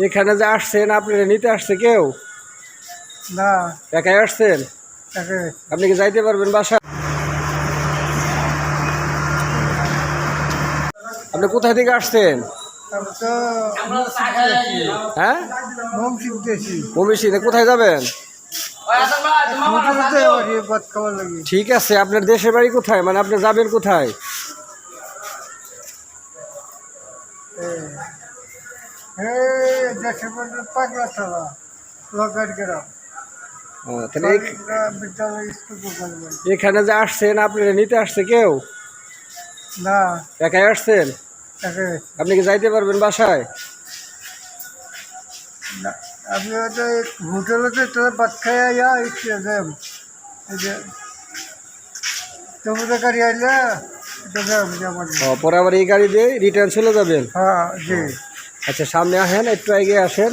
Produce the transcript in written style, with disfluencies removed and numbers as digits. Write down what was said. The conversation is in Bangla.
এখানে যে আসছেন আপনারা নিতে আসছে কেউ? না, একাই আসছেন? একাই। আপনি কি যাইতে পারবেন বাসা? আপনি কোথায় থেকে আসছেন? তারপর তো হ্যাঁ, মোম শিখতেছি। মমিষিনে কোথায় যাবেন? হোটেলেতে বাড়ি ভাত খাওয়ার লাগে। ঠিক আছে, আপনার দেশের বাড়ি কোথায়, মানে আপনি যাবেন কোথায়? দেশের মধ্যে পাগলা ছাড়া লগার গ্রাম তাহলে বিদ্যালয় স্কুল গোপাল বাড়ি। এখানে যে আসছেন আপনারা নিতে আসছে কেউ? না, একাই আসছেন? একাই। আপনি কি যাইতে পারবেন বাসায়? না, আপনি হয়তো হোটেলেতে তো ভাত খাইয়া ইচ্ছে দেন। এই যে টমেটো গাড়ি আইলে এটা দেন যেমন। পরে আবার এই গাড়ি দিয়ে রিটার্ন চলে যাবেন? হ্যাঁ, জি। আচ্ছা, সামনে আসেন, একটু এগিয়ে আসেন।